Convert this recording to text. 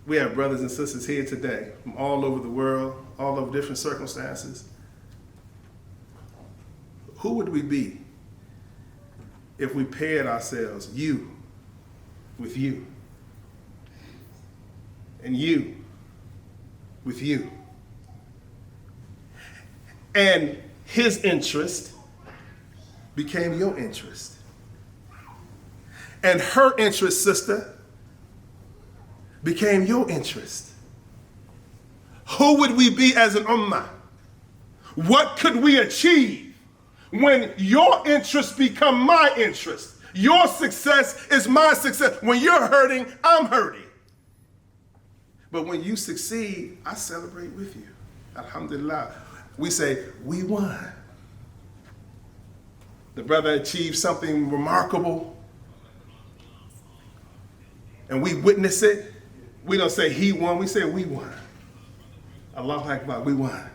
We have brothers and sisters here today from all over the world, all over different circumstances. Who would we be if we paired ourselves, you with you, and you with you? And his interest became your interest. And her interest, sister, became your interest. Who would we be as an ummah? What could we achieve when your interests become my interest? Your success is my success. When you're hurting, I'm hurting. But when you succeed, I celebrate with you. Alhamdulillah. We say, we won. The brother achieved something remarkable, and we witness it. We don't say he won, we say we won. Allahu Akbar, we won.